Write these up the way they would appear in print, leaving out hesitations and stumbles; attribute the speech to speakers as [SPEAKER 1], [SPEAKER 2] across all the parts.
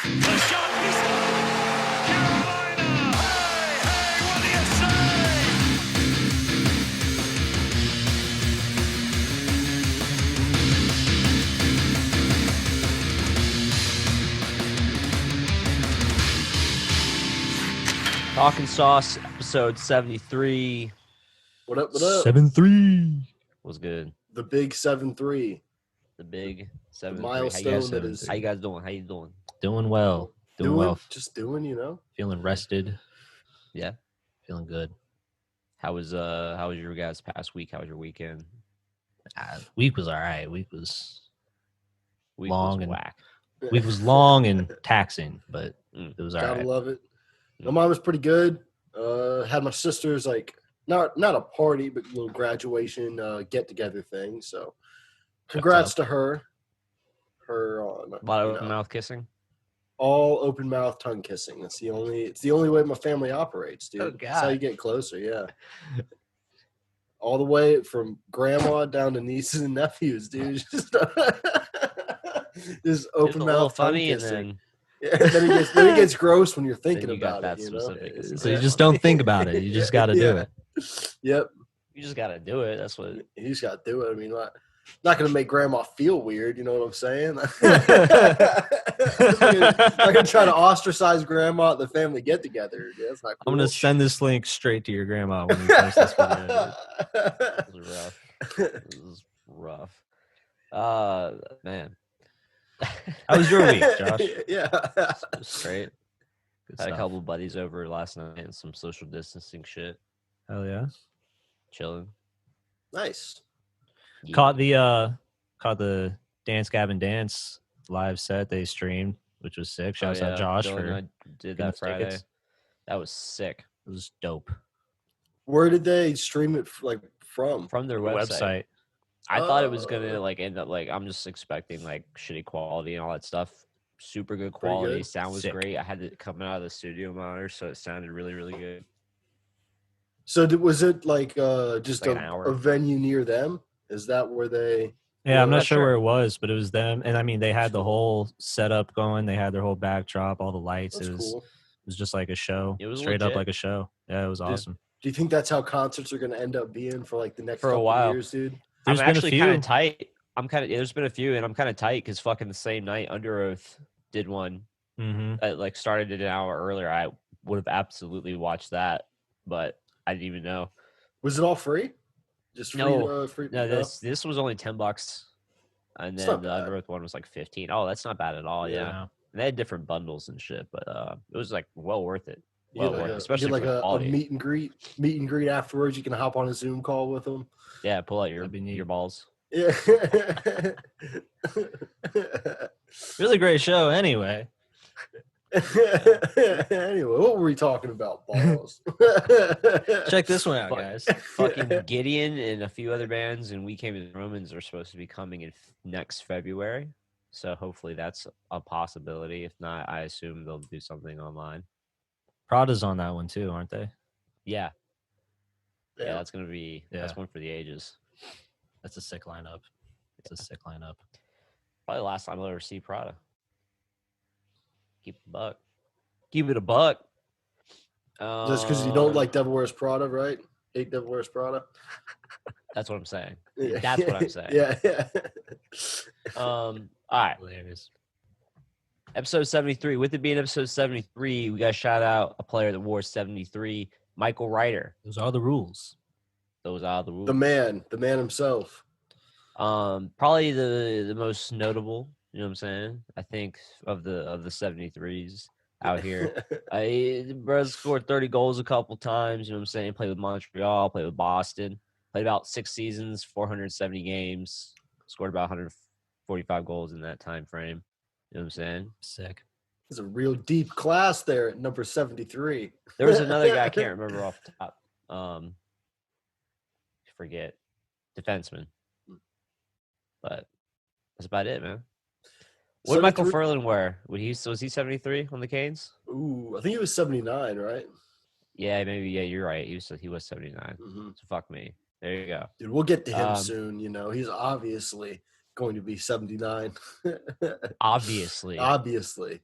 [SPEAKER 1] The shot is Carolina. Hey, what do you say?
[SPEAKER 2] Talkin Sauce, episode 73
[SPEAKER 3] What up? What up?
[SPEAKER 4] 7-3.
[SPEAKER 2] was good.
[SPEAKER 3] The big 7-3.
[SPEAKER 2] The big 73.
[SPEAKER 3] Milestone that is
[SPEAKER 2] How you guys doing? How you doing?
[SPEAKER 4] Doing well. Doing well.
[SPEAKER 3] Just doing, you know.
[SPEAKER 4] Feeling rested.
[SPEAKER 2] Yeah.
[SPEAKER 4] Feeling good.
[SPEAKER 2] How was your guys' past week? How was your weekend?
[SPEAKER 4] Week was all right. Week was long
[SPEAKER 2] was
[SPEAKER 4] and
[SPEAKER 2] whack.
[SPEAKER 4] week was long and taxing, but
[SPEAKER 2] Mm.
[SPEAKER 4] it was all
[SPEAKER 3] Gotta
[SPEAKER 4] right.
[SPEAKER 3] love it. Mine was pretty good. Had my sister's like not a party, but a little graduation get together thing. So, congrats to her. Her on
[SPEAKER 2] A lot of open mouth kissing.
[SPEAKER 3] all open mouth tongue kissing. It's the only way my family operates, dude.
[SPEAKER 4] Oh,
[SPEAKER 3] That's how
[SPEAKER 4] God.
[SPEAKER 3] you get closer. Yeah. All the way from grandma down to nieces and nephews, dude. Just
[SPEAKER 2] It's
[SPEAKER 3] open
[SPEAKER 2] a little
[SPEAKER 3] mouth tongue
[SPEAKER 2] funny, and
[SPEAKER 3] kissing.
[SPEAKER 2] then
[SPEAKER 3] Yeah, then it gets gross when you're thinking
[SPEAKER 2] you got
[SPEAKER 3] about
[SPEAKER 2] that
[SPEAKER 3] it. You know?
[SPEAKER 2] specific. It's
[SPEAKER 4] So you
[SPEAKER 2] Yeah.
[SPEAKER 4] just don't think about it. You just got to do it.
[SPEAKER 3] Yep,
[SPEAKER 2] you just gotta do it. That's what.
[SPEAKER 3] you just got to do it. I mean, not going to make grandma feel weird. You know what I'm saying? Not going to try to ostracize grandma at the family get together. That's not cool.
[SPEAKER 4] I'm going to send this link straight to your grandma when you post this video.
[SPEAKER 2] It was rough. It was rough. Man.
[SPEAKER 4] How was your week, Josh?
[SPEAKER 3] Yeah.
[SPEAKER 2] It was great.
[SPEAKER 4] Good
[SPEAKER 2] Had a
[SPEAKER 4] stuff.
[SPEAKER 2] couple buddies over last night and some social distancing shit.
[SPEAKER 4] Hell yeah.
[SPEAKER 2] Chilling.
[SPEAKER 3] Nice.
[SPEAKER 2] Yeah.
[SPEAKER 4] Caught the Dance Gavin Dance live set they streamed, which was sick.
[SPEAKER 2] Oh,
[SPEAKER 4] Shouts out Josh
[SPEAKER 2] Dylan
[SPEAKER 4] for
[SPEAKER 2] and I did
[SPEAKER 4] getting
[SPEAKER 2] that
[SPEAKER 4] us
[SPEAKER 2] Friday.
[SPEAKER 4] tickets.
[SPEAKER 2] That was sick.
[SPEAKER 4] It was dope.
[SPEAKER 3] Where did they stream it from?
[SPEAKER 2] From their website. I thought it was gonna end up I'm just expecting like shitty quality and all that stuff. Super good
[SPEAKER 3] Pretty
[SPEAKER 2] quality.
[SPEAKER 3] good.
[SPEAKER 2] Sound was
[SPEAKER 4] Sick.
[SPEAKER 2] great. I had it coming out of the studio monitor, so it sounded really, really good.
[SPEAKER 3] So was it like just
[SPEAKER 2] Like an hour.
[SPEAKER 3] a venue near them? Is that where they?
[SPEAKER 4] Yeah, I'm
[SPEAKER 2] not
[SPEAKER 4] not sure
[SPEAKER 2] sure.
[SPEAKER 4] where it was, but it was them. And I mean, they had the
[SPEAKER 3] Cool.
[SPEAKER 4] whole setup going. They had their whole backdrop, all the lights.
[SPEAKER 3] That's
[SPEAKER 4] It was
[SPEAKER 3] cool.
[SPEAKER 4] it was just like a show.
[SPEAKER 2] It was
[SPEAKER 4] straight up
[SPEAKER 2] legit.
[SPEAKER 4] like a show. Yeah, it was awesome.
[SPEAKER 3] Do you think that's how concerts are going to end up being for like the next
[SPEAKER 2] For a
[SPEAKER 3] couple
[SPEAKER 2] while.
[SPEAKER 3] years, dude?
[SPEAKER 4] There's
[SPEAKER 2] I'm
[SPEAKER 4] been a
[SPEAKER 2] actually kind
[SPEAKER 4] few.
[SPEAKER 2] of tight. There's been a few, and I'm kind of tight because fucking the same night Under Oath did one.
[SPEAKER 4] Mm-hmm.
[SPEAKER 2] That started it an hour earlier. I would have absolutely watched that, but I didn't even know.
[SPEAKER 3] Was it all free? Just free?
[SPEAKER 2] No.
[SPEAKER 3] Free
[SPEAKER 2] No, this was only $10, and
[SPEAKER 3] It's
[SPEAKER 2] then
[SPEAKER 3] not
[SPEAKER 2] the
[SPEAKER 3] bad.
[SPEAKER 2] Under Oath one was like 15. Oh, that's not bad at all. Yeah,
[SPEAKER 4] Yeah.
[SPEAKER 2] And they had different bundles and shit, but it was like well worth it.
[SPEAKER 3] You
[SPEAKER 2] Well
[SPEAKER 3] get
[SPEAKER 2] worth
[SPEAKER 3] like
[SPEAKER 2] it,
[SPEAKER 3] a,
[SPEAKER 2] especially
[SPEAKER 3] you get
[SPEAKER 2] for
[SPEAKER 3] like
[SPEAKER 2] the
[SPEAKER 3] a
[SPEAKER 2] quality.
[SPEAKER 3] meet and greet afterwards. You can hop on a Zoom call with them.
[SPEAKER 2] Yeah, pull out your
[SPEAKER 4] That'd be neat.
[SPEAKER 2] balls.
[SPEAKER 3] Yeah.
[SPEAKER 4] Really great show anyway.
[SPEAKER 3] Anyway, what were we talking about? Balls.
[SPEAKER 4] Check this one out,
[SPEAKER 2] Fuck.
[SPEAKER 4] guys.
[SPEAKER 2] Fucking Gideon and a few other bands, and We Came as Romans are supposed to be coming in next February. So hopefully that's a possibility. If not, I assume they'll do something online.
[SPEAKER 4] Prada's on that one too, aren't they?
[SPEAKER 2] Yeah,
[SPEAKER 3] Yeah.
[SPEAKER 2] that's gonna be that's
[SPEAKER 4] Yeah.
[SPEAKER 2] one for the ages.
[SPEAKER 4] That's a sick lineup. It's a sick lineup.
[SPEAKER 2] Probably the last time I'll ever see Prada. Keep it a buck. Keep it a buck.
[SPEAKER 3] Just because you don't like Devil Wears Prada, right? Hate Devil Wears Prada.
[SPEAKER 2] That's what I'm saying.
[SPEAKER 3] Yeah.
[SPEAKER 2] That's what I'm saying.
[SPEAKER 3] Yeah.
[SPEAKER 2] All right.
[SPEAKER 4] Hilarious.
[SPEAKER 2] Episode 73. With it being episode 73, we got to shout out a player that wore 73, Michael Ryder.
[SPEAKER 4] Those are the rules.
[SPEAKER 2] Those are the rules.
[SPEAKER 3] the man himself.
[SPEAKER 2] Probably the most notable, you know what I'm saying? I think of the 73s out here. Bro scored 30 goals a couple times, you know what I'm saying? Played with Montreal, played with Boston, played about 6 seasons, 470 games, scored about 145 goals in that time frame. You know what I'm saying?
[SPEAKER 4] Sick.
[SPEAKER 3] There's a real deep class there at number 73.
[SPEAKER 2] There was another guy I can't remember off the top. Forget. Defenseman. But that's about it, man. What did Michael
[SPEAKER 3] 73?
[SPEAKER 2] Furlan wear? Was he 73 on the Canes?
[SPEAKER 3] Ooh, I think he was 79, right?
[SPEAKER 2] Yeah, maybe. Yeah, you're right. He was 79.
[SPEAKER 3] Mm-hmm.
[SPEAKER 2] So fuck me. There you go.
[SPEAKER 3] Dude, we'll get to him
[SPEAKER 2] Um,
[SPEAKER 3] soon. You know, he's obviously going to be 79.
[SPEAKER 2] Obviously.
[SPEAKER 3] Obviously.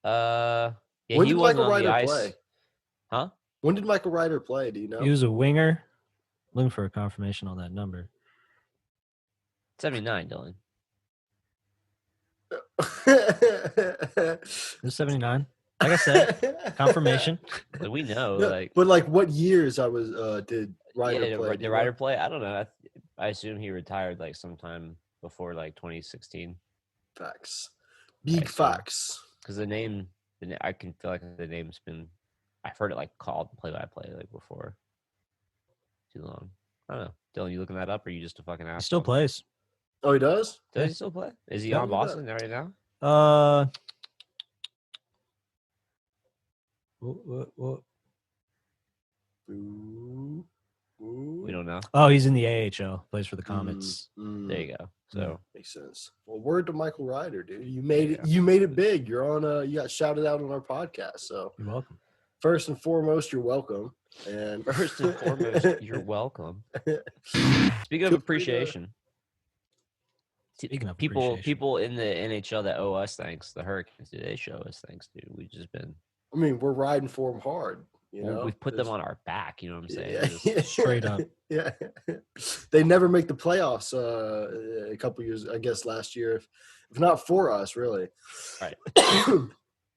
[SPEAKER 2] Yeah,
[SPEAKER 3] When
[SPEAKER 2] he
[SPEAKER 3] did
[SPEAKER 2] wasn't
[SPEAKER 3] Michael
[SPEAKER 2] on the
[SPEAKER 3] Ryder
[SPEAKER 2] ice.
[SPEAKER 3] play?
[SPEAKER 2] Huh?
[SPEAKER 3] When did Michael Ryder play? Do you know?
[SPEAKER 4] He was a winger. Looking for a confirmation on that number.
[SPEAKER 2] 79, Dylan.
[SPEAKER 4] It was 79. Like I said, confirmation.
[SPEAKER 2] Like, we know,
[SPEAKER 3] No,
[SPEAKER 2] like,
[SPEAKER 3] but like, what years did Ryder
[SPEAKER 2] yeah,
[SPEAKER 3] play?
[SPEAKER 2] did
[SPEAKER 3] do you
[SPEAKER 2] Ryder
[SPEAKER 3] know?
[SPEAKER 2] play? I don't know. I assume he retired like sometime before like 2016.
[SPEAKER 3] Facts.
[SPEAKER 2] I
[SPEAKER 3] Big
[SPEAKER 2] assume.
[SPEAKER 3] facts.
[SPEAKER 2] Because I can feel like the name's been, I've heard it like called play-by-play like before. Too long. I don't know. Dylan, you looking that up, or you just a fucking
[SPEAKER 4] He
[SPEAKER 2] asshole?
[SPEAKER 4] still plays.
[SPEAKER 3] Oh, he does?
[SPEAKER 2] Does
[SPEAKER 4] Yeah.
[SPEAKER 2] he still play? Is he
[SPEAKER 4] Yeah.
[SPEAKER 2] on Boston right now?
[SPEAKER 4] What?
[SPEAKER 3] Ooh.
[SPEAKER 2] We don't know.
[SPEAKER 4] Oh, he's in the AHL. Plays for the Comets.
[SPEAKER 2] There you go. So
[SPEAKER 3] Makes sense. Well, word to Michael Ryder, dude. You made it.
[SPEAKER 2] Yeah.
[SPEAKER 3] You made it big. You're on. You got shouted out on our podcast. So
[SPEAKER 4] You're welcome.
[SPEAKER 3] first and foremost, you're welcome. And
[SPEAKER 2] first and foremost, you're welcome. Speaking of
[SPEAKER 3] Feel free to-
[SPEAKER 2] appreciation,
[SPEAKER 4] Speaking of
[SPEAKER 2] people
[SPEAKER 4] appreciation.
[SPEAKER 2] in the NHL that owe us thanks, the Hurricanes, do they show us thanks, dude? We've just been,
[SPEAKER 3] I mean, we're riding for them hard. You know,
[SPEAKER 2] we've put them on our back. You know what I'm saying?
[SPEAKER 3] Yeah.
[SPEAKER 2] Just-
[SPEAKER 4] Straight up.
[SPEAKER 3] Yeah, they never make the playoffs. A couple years, I guess, last year, if not for us, really.
[SPEAKER 2] Right.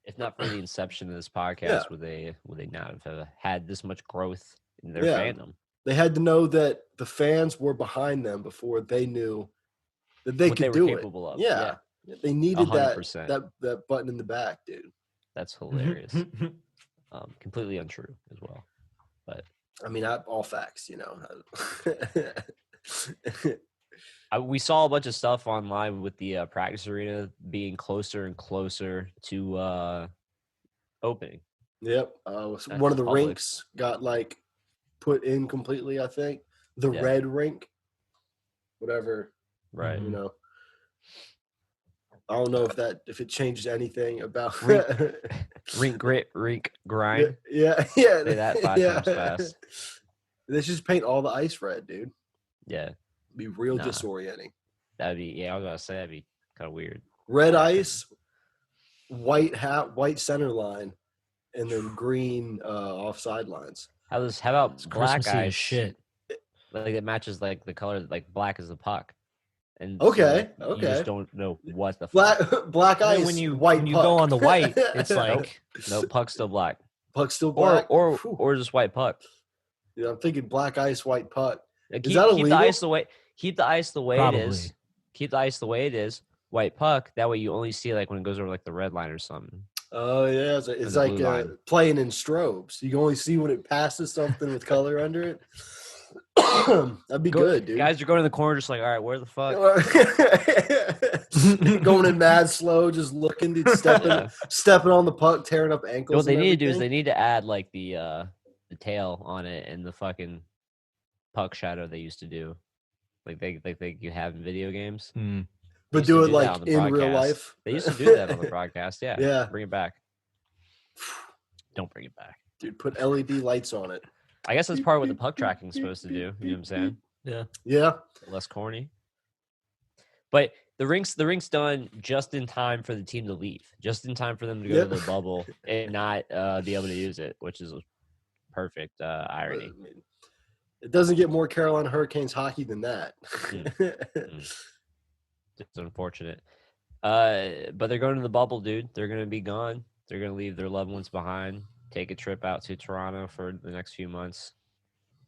[SPEAKER 2] If not for the inception of this podcast,
[SPEAKER 3] Yeah.
[SPEAKER 2] would they not have had this much growth in their
[SPEAKER 3] Yeah.
[SPEAKER 2] fandom?
[SPEAKER 3] They had to know that the fans were behind them before they knew that they
[SPEAKER 2] What
[SPEAKER 3] could
[SPEAKER 2] they were
[SPEAKER 3] do
[SPEAKER 2] capable
[SPEAKER 3] it.
[SPEAKER 2] of.
[SPEAKER 3] Yeah. They needed that
[SPEAKER 2] 100%.
[SPEAKER 3] that button in the back, dude.
[SPEAKER 2] That's hilarious. Completely untrue as well. But
[SPEAKER 3] I mean, all facts, you know.
[SPEAKER 2] we saw a bunch of stuff online with the practice arena being closer and closer to opening.
[SPEAKER 3] Yep. One of the
[SPEAKER 2] public.
[SPEAKER 3] rinks got like put in completely, I think. The
[SPEAKER 2] Yeah.
[SPEAKER 3] red rink. Whatever.
[SPEAKER 2] Right.
[SPEAKER 3] You know. I don't know if it changes anything about
[SPEAKER 2] Rink grit, rink grind.
[SPEAKER 3] Yeah.
[SPEAKER 2] Say that 5 times fast.
[SPEAKER 3] They should just paint all the ice red, dude.
[SPEAKER 2] Yeah.
[SPEAKER 3] Be real
[SPEAKER 2] Nah.
[SPEAKER 3] disorienting.
[SPEAKER 2] That'd be I was gonna say that'd be kind of weird.
[SPEAKER 3] Red ice, white hat, white center line, and then green off sidelines.
[SPEAKER 2] How about
[SPEAKER 4] It's
[SPEAKER 2] black
[SPEAKER 4] Christmassy as
[SPEAKER 2] ice?
[SPEAKER 4] shit.
[SPEAKER 2] Like it matches like the color, like black is the puck. And
[SPEAKER 3] Okay,
[SPEAKER 2] you
[SPEAKER 3] okay.
[SPEAKER 2] just don't know what the fuck.
[SPEAKER 3] Black
[SPEAKER 4] And
[SPEAKER 3] ice.
[SPEAKER 4] then when you
[SPEAKER 3] white puck.
[SPEAKER 4] go on the white, it's like
[SPEAKER 2] No, puck's still black.
[SPEAKER 3] puck still black.
[SPEAKER 2] Or
[SPEAKER 3] Whew.
[SPEAKER 2] just white puck.
[SPEAKER 3] Yeah, I'm thinking black ice, white puck.
[SPEAKER 2] Like,
[SPEAKER 3] Is that
[SPEAKER 2] keep
[SPEAKER 3] illegal?
[SPEAKER 2] the ice the way it is.
[SPEAKER 4] Probably.
[SPEAKER 2] Keep the ice the way it is. White puck. That way you only see like when it goes over like the red line or something.
[SPEAKER 3] Oh yeah, it's
[SPEAKER 2] the
[SPEAKER 3] like
[SPEAKER 2] blue line.
[SPEAKER 3] playing in strobes. You can only see when it passes something with color under it. That'd be good, dude.
[SPEAKER 2] Guys are going in the corner just like, all right, where the fuck?
[SPEAKER 3] Going in mad slow, just looking, dude, stepping on the puck, tearing up ankles.
[SPEAKER 2] What they
[SPEAKER 3] and
[SPEAKER 2] need to do is
[SPEAKER 3] everything.
[SPEAKER 2] they need to add like the tail on it and the fucking puck shadow they used to do, like they you have in video games.
[SPEAKER 3] but
[SPEAKER 2] used to
[SPEAKER 3] do it
[SPEAKER 2] that
[SPEAKER 3] like
[SPEAKER 2] on the
[SPEAKER 3] in real
[SPEAKER 2] broadcast.
[SPEAKER 3] life.
[SPEAKER 2] They used to do that on the broadcast. Yeah,
[SPEAKER 3] Yeah.
[SPEAKER 2] Bring it back. Don't bring it back.
[SPEAKER 3] Dude, put LED lights on it.
[SPEAKER 2] I guess that's part of what the puck tracking is supposed to do. You know what I'm saying?
[SPEAKER 4] Yeah.
[SPEAKER 3] Yeah.
[SPEAKER 2] Less corny. But the rink's done just in time for the team to leave, just in time for them to go
[SPEAKER 3] Yep.
[SPEAKER 2] to the bubble and not be able to use it, which is perfect irony.
[SPEAKER 3] I mean, it doesn't get more Carolina Hurricanes hockey than that.
[SPEAKER 2] It's unfortunate. But they're going to the bubble, dude. They're going to be gone. They're going to leave their loved ones behind, take a trip out to Toronto for the next few months,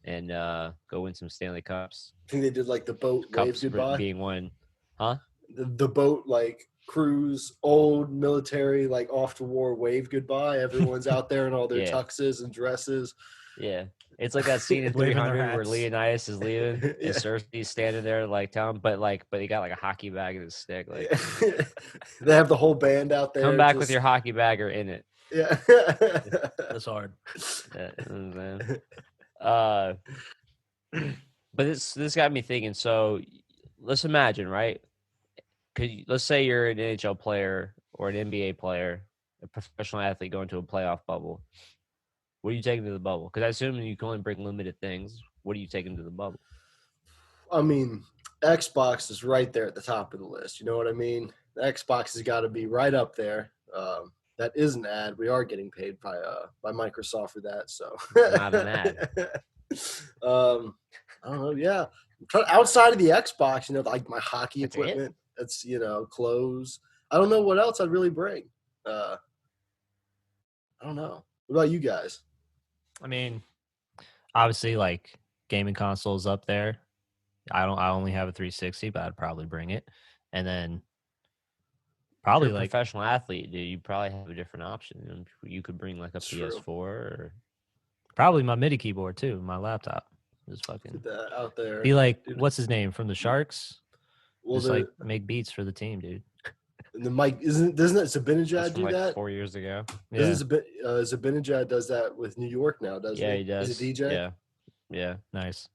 [SPEAKER 2] and go win some Stanley Cups.
[SPEAKER 3] I think they did like the boat wave
[SPEAKER 2] Cups
[SPEAKER 3] goodbye.
[SPEAKER 2] being one. Huh?
[SPEAKER 3] The boat like cruise, old military, like off to war wave goodbye. Everyone's out there in all their
[SPEAKER 2] Yeah.
[SPEAKER 3] tuxes and dresses.
[SPEAKER 2] Yeah. It's like that scene in
[SPEAKER 4] Waving their
[SPEAKER 2] 300 where
[SPEAKER 4] hats.
[SPEAKER 2] Leonidas is leaving
[SPEAKER 3] Yeah.
[SPEAKER 2] and Cersei's standing there like telling him, but he got like a hockey bag in his stick. Like,
[SPEAKER 3] They have the whole band out there.
[SPEAKER 2] come back with
[SPEAKER 3] just-
[SPEAKER 2] your hockey bag or in it.
[SPEAKER 3] Yeah.
[SPEAKER 4] That's hard.
[SPEAKER 2] Yeah, you know what I'm saying? But this got me thinking. So let's imagine, right? Let's say you're an NHL player or an NBA player, a professional athlete going to a playoff bubble. What are you taking to the bubble? Because I assume you can only bring limited things. What are you taking to the bubble?
[SPEAKER 3] I mean, Xbox is right there at the top of the list. You know what I mean? The Xbox has got to be right up there. That is an ad. We are getting paid by Microsoft for that. So
[SPEAKER 2] Not an ad.
[SPEAKER 3] I don't know. Yeah, outside of the Xbox, like my hockey
[SPEAKER 2] That's it?
[SPEAKER 3] equipment. That's clothes. I don't know what else I'd really bring. I don't know. What about you guys?
[SPEAKER 4] I mean, obviously, like gaming consoles up there. I only have a 360, but I'd probably bring it. And then probably
[SPEAKER 2] You're a
[SPEAKER 4] like
[SPEAKER 2] professional athlete, dude. You probably have a different option. You could bring like a
[SPEAKER 3] It's true.
[SPEAKER 2] PS4 or
[SPEAKER 4] probably my MIDI keyboard too. My laptop is fucking.
[SPEAKER 3] Get that out there.
[SPEAKER 4] Be like,
[SPEAKER 3] Dude.
[SPEAKER 4] what's his name from the Sharks?
[SPEAKER 3] Well,
[SPEAKER 4] Just like make beats for the team, dude.
[SPEAKER 3] the mic doesn't
[SPEAKER 2] that's
[SPEAKER 3] Zabinajad
[SPEAKER 2] from
[SPEAKER 3] do
[SPEAKER 2] like
[SPEAKER 3] that?
[SPEAKER 2] 4 years ago.
[SPEAKER 4] Yeah,
[SPEAKER 3] Doesn't Zabinajad does that with New York now? Doesn't
[SPEAKER 2] Yeah,
[SPEAKER 3] he?
[SPEAKER 2] he does.
[SPEAKER 3] He's a DJ.
[SPEAKER 2] Yeah, yeah.
[SPEAKER 4] nice.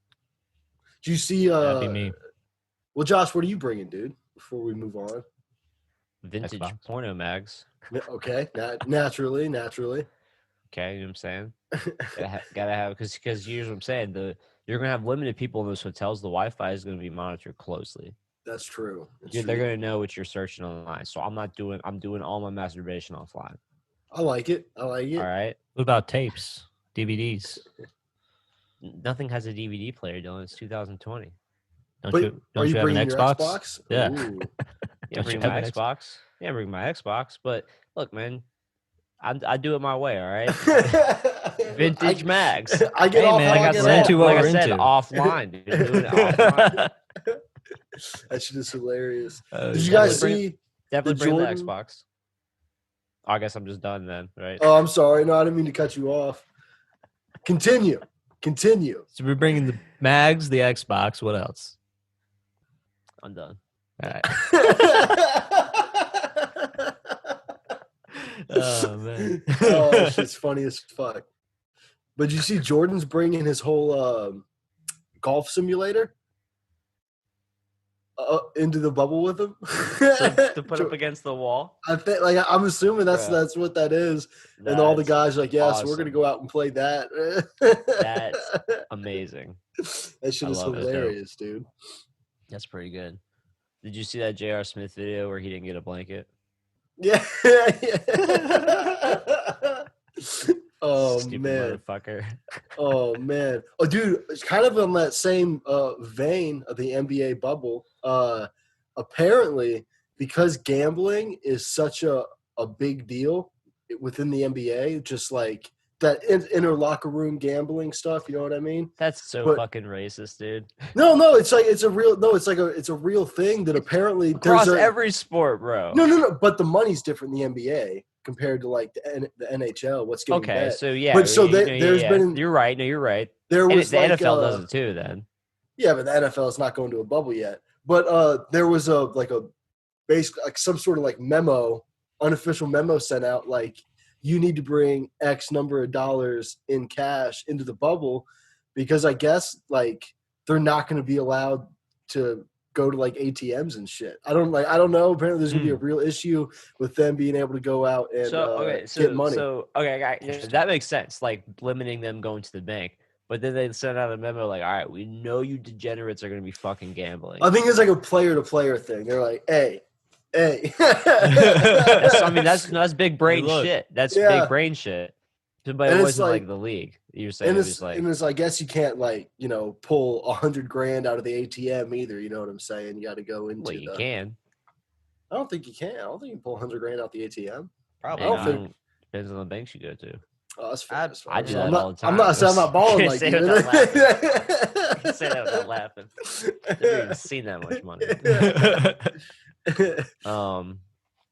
[SPEAKER 3] Do you see?
[SPEAKER 4] That'd be me.
[SPEAKER 3] Well, Josh, what are you bringing, dude? Before we move on.
[SPEAKER 2] Vintage
[SPEAKER 4] Xbox.
[SPEAKER 2] porno mags.
[SPEAKER 3] Okay, naturally.
[SPEAKER 2] Okay, you know what I'm saying? gotta have because here's what I'm saying. You're gonna have limited people in those hotels. The Wi-Fi is gonna be monitored closely.
[SPEAKER 3] That's true.
[SPEAKER 2] They're gonna know what you're searching online. So I'm doing all my masturbation offline.
[SPEAKER 3] I like it.
[SPEAKER 2] All right.
[SPEAKER 4] What about tapes, DVDs?
[SPEAKER 2] Nothing has a DVD player, Dylan. It's 2020.
[SPEAKER 4] Don't
[SPEAKER 3] But
[SPEAKER 4] you
[SPEAKER 3] are you
[SPEAKER 4] have an
[SPEAKER 3] bringing your
[SPEAKER 4] Xbox?
[SPEAKER 3] Xbox?
[SPEAKER 4] Yeah.
[SPEAKER 3] Ooh.
[SPEAKER 2] Yeah,
[SPEAKER 4] Don't
[SPEAKER 2] bring
[SPEAKER 4] you
[SPEAKER 2] my
[SPEAKER 4] have an
[SPEAKER 2] Xbox. Yeah, bring my Xbox. But look, man, I do it my way. All right. Vintage mags.
[SPEAKER 3] I get
[SPEAKER 4] Hey,
[SPEAKER 3] off
[SPEAKER 4] man,
[SPEAKER 3] how
[SPEAKER 4] I
[SPEAKER 3] I
[SPEAKER 4] got
[SPEAKER 3] get
[SPEAKER 4] sent
[SPEAKER 3] off.
[SPEAKER 4] to what
[SPEAKER 2] like I
[SPEAKER 4] we're
[SPEAKER 2] said,
[SPEAKER 4] into.
[SPEAKER 2] offline, dude. I'm doing it offline.
[SPEAKER 3] That shit is hilarious.
[SPEAKER 4] Oh,
[SPEAKER 3] Did you
[SPEAKER 2] yeah.
[SPEAKER 3] guys
[SPEAKER 2] Definitely
[SPEAKER 3] see?
[SPEAKER 2] Definitely
[SPEAKER 3] The
[SPEAKER 2] bring
[SPEAKER 3] Jordan-
[SPEAKER 2] the Xbox. Oh, I guess I'm just done then, right?
[SPEAKER 3] Oh, I'm sorry. No, I didn't mean to cut you off. Continue.
[SPEAKER 4] So we're bringing the mags, the Xbox. What else?
[SPEAKER 2] I'm done.
[SPEAKER 4] All right. Oh man.
[SPEAKER 3] Oh, that shit's funny as fuck. But you see, Jordan's bringing his whole golf simulator into the bubble with him
[SPEAKER 2] To put up against the wall.
[SPEAKER 3] I think, like, I'm assuming that's
[SPEAKER 2] Bruh.
[SPEAKER 3] what that is, and all the
[SPEAKER 2] That's
[SPEAKER 3] guys are like, yeah, so we're
[SPEAKER 2] awesome.
[SPEAKER 3] gonna go out and play that.
[SPEAKER 2] That's amazing.
[SPEAKER 3] That shit
[SPEAKER 2] I
[SPEAKER 3] is
[SPEAKER 2] love it.
[SPEAKER 3] hilarious, dude.
[SPEAKER 2] That's pretty good. Did you see that J.R. Smith video where he didn't get a blanket?
[SPEAKER 3] Yeah. Oh
[SPEAKER 2] Stupid
[SPEAKER 3] man.
[SPEAKER 2] motherfucker.
[SPEAKER 3] Oh man. Oh dude, it's kind of on that same vein of the NBA bubble. Apparently, because gambling is such a big deal within the NBA, just like that inner locker room gambling stuff, you know what I mean?
[SPEAKER 2] That's so
[SPEAKER 3] But-
[SPEAKER 2] fucking racist, dude.
[SPEAKER 3] No, it's a real thing that apparently
[SPEAKER 2] Across
[SPEAKER 3] there's
[SPEAKER 2] every sport, bro.
[SPEAKER 3] no, but the money's different in the NBA compared to like the NHL. What's getting
[SPEAKER 2] Okay,
[SPEAKER 3] bet.
[SPEAKER 2] so yeah,
[SPEAKER 3] But so
[SPEAKER 2] you know,
[SPEAKER 3] there's
[SPEAKER 2] yeah,
[SPEAKER 3] been-
[SPEAKER 2] You're right. No, you're right.
[SPEAKER 3] there
[SPEAKER 2] And
[SPEAKER 3] was
[SPEAKER 2] the
[SPEAKER 3] like,
[SPEAKER 2] NFL does it too. Then
[SPEAKER 3] Yeah, but the NFL is not going to a bubble yet. But there was a basically like some sort of like unofficial memo sent out, like you need to bring X number of dollars in cash into the bubble, because I guess like they're not going to be allowed to go to like ATMs and shit. I don't know. Apparently, there's going to be a real issue with them being able to go out and get money.
[SPEAKER 2] That makes sense. Like limiting them going to the bank. But then they sent out a memo like, all right, we know you degenerates are going to be fucking gambling.
[SPEAKER 3] I think it's like a player-to-player thing. They're like, hey.
[SPEAKER 2] That's big brain
[SPEAKER 4] Hey, look.
[SPEAKER 2] shit. That's
[SPEAKER 3] Yeah.
[SPEAKER 2] big brain shit. But
[SPEAKER 3] And
[SPEAKER 2] it
[SPEAKER 3] it's
[SPEAKER 2] wasn't like
[SPEAKER 3] like-
[SPEAKER 2] the league. You were saying
[SPEAKER 3] And
[SPEAKER 2] it
[SPEAKER 3] it's,
[SPEAKER 2] was like,
[SPEAKER 3] and it's, I guess you can't like, pull $100,000 out of the ATM either. You know what I'm saying? You got to go into
[SPEAKER 2] well, you
[SPEAKER 3] the.
[SPEAKER 2] can.
[SPEAKER 3] I don't think you can. I don't think you can pull $100,000 out the ATM.
[SPEAKER 2] Probably
[SPEAKER 3] I don't
[SPEAKER 2] not.
[SPEAKER 3] think-
[SPEAKER 2] Depends on the banks you go to.
[SPEAKER 3] Oh, that's fair.
[SPEAKER 2] I-
[SPEAKER 3] that's fair.
[SPEAKER 2] I do
[SPEAKER 3] So
[SPEAKER 2] that
[SPEAKER 3] I'm not,
[SPEAKER 2] all the
[SPEAKER 3] I'm
[SPEAKER 2] time.
[SPEAKER 3] not saying I'm not balling
[SPEAKER 2] Can't
[SPEAKER 3] like
[SPEAKER 2] say
[SPEAKER 3] you.
[SPEAKER 2] it without laughing. You say that without laughing. Never even seen that much money.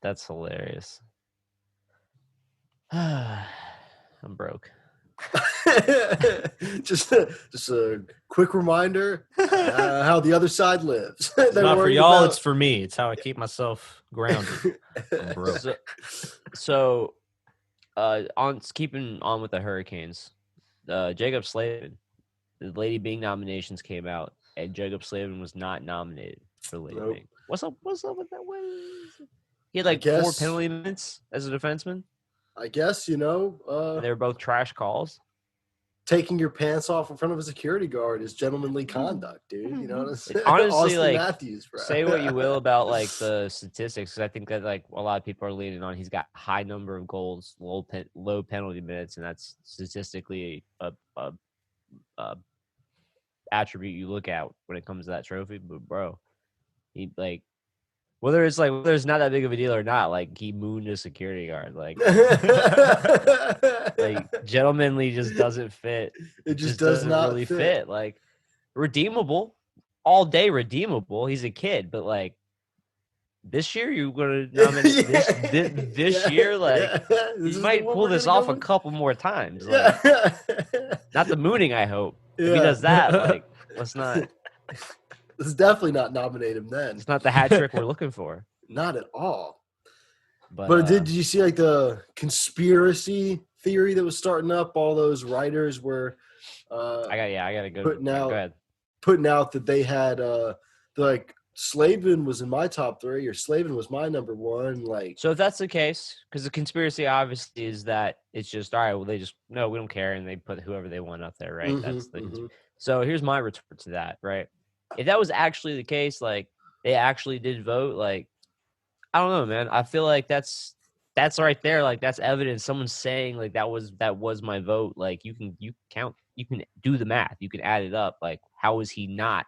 [SPEAKER 2] That's hilarious. I'm broke.
[SPEAKER 3] just a quick reminder how the other side lives.
[SPEAKER 4] It's
[SPEAKER 3] They're
[SPEAKER 4] not for
[SPEAKER 3] worried
[SPEAKER 4] y'all,
[SPEAKER 3] about-
[SPEAKER 4] it's for me. It's how I keep myself grounded. I'm broke.
[SPEAKER 2] So on keeping on with the Hurricanes, Jacob Slavin, the Lady Byng nominations came out, and Jacob Slavin was not nominated for Lady
[SPEAKER 3] Nope.
[SPEAKER 2] Byng. What's up with that? He had like 4
[SPEAKER 3] guess-
[SPEAKER 2] penalty minutes as a defenseman.
[SPEAKER 3] I guess
[SPEAKER 2] And they were both trash calls.
[SPEAKER 3] taking your pants off in front of a security guard is gentlemanly conduct, dude. You know what I'm saying?
[SPEAKER 2] Honestly,
[SPEAKER 3] Austin
[SPEAKER 2] like,
[SPEAKER 3] Matthews, bro.
[SPEAKER 2] say what you will about like the statistics, 'cause I think that like a lot of people are leaning on. He's got high number of goals, low penalty minutes, and that's statistically a attribute you look at when it comes to that trophy. But bro, he like whether it's not that big of a deal or not, like he mooned a security guard, like gentlemanly just doesn't fit.
[SPEAKER 3] It just does
[SPEAKER 2] doesn't
[SPEAKER 3] not
[SPEAKER 2] really
[SPEAKER 3] fit.
[SPEAKER 2] fit. Like redeemable, all day redeemable. He's a kid, but like this year you're gonna nominate this year, like
[SPEAKER 3] This
[SPEAKER 2] you
[SPEAKER 3] is
[SPEAKER 2] might
[SPEAKER 3] what
[SPEAKER 2] pull
[SPEAKER 3] we're
[SPEAKER 2] this
[SPEAKER 3] gonna
[SPEAKER 2] off
[SPEAKER 3] go
[SPEAKER 2] a
[SPEAKER 3] with?
[SPEAKER 2] couple more times. Like not the mooning, I hope. If he
[SPEAKER 3] Yeah.
[SPEAKER 2] does that, like let's not.
[SPEAKER 3] Let's definitely not nominate him then.
[SPEAKER 2] It's not the hat trick we're looking for.
[SPEAKER 3] Not at all.
[SPEAKER 2] But,
[SPEAKER 3] But did you see like the conspiracy theory that was starting up? All those writers were
[SPEAKER 2] I gotta go.
[SPEAKER 3] putting
[SPEAKER 2] Go
[SPEAKER 3] out
[SPEAKER 2] ahead.
[SPEAKER 3] that they had like Slavin was in my top 3 or Slavin was my number 1. Like
[SPEAKER 2] So if that's the case, because the conspiracy obviously is that it's just all right. Well, they just no, we don't care, and they put whoever they want up there, right? That's the. So here's my retort to that, right? If that was actually the case, like they actually did vote, like I don't know, man. I feel like that's right there, like that's evidence. Someone's saying like that was my vote. Like you can count, you can do the math, you can add it up. Like how is he not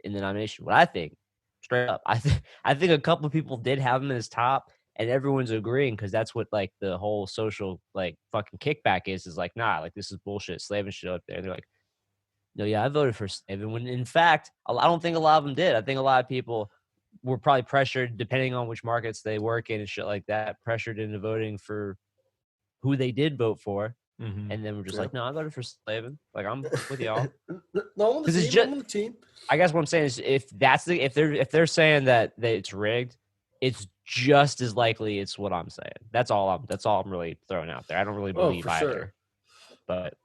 [SPEAKER 2] in the nomination? What I think, straight up, I think a couple of people did have him in his top, and everyone's agreeing because that's what like the whole social like fucking kickback is like nah, like this is bullshit. Slavin should up there. And they're like, no, yeah, I voted for Slavin. When in fact, I don't think a lot of them did. I think a lot of people were probably pressured, depending on which markets they work in and shit like that, pressured into voting for who they did vote for.
[SPEAKER 4] Mhm.
[SPEAKER 2] And then we're just like, no, I voted for Slavin. Like I'm with y'all.
[SPEAKER 3] No, on the
[SPEAKER 2] 'Cause it's
[SPEAKER 3] team.
[SPEAKER 2] ju-
[SPEAKER 3] I'm on the team.
[SPEAKER 2] I guess what I'm saying is if they're saying that it's rigged, it's just as likely it's what I'm saying. That's all I'm really throwing out there. I don't really believe
[SPEAKER 3] for
[SPEAKER 2] either.
[SPEAKER 3] sure.
[SPEAKER 2] But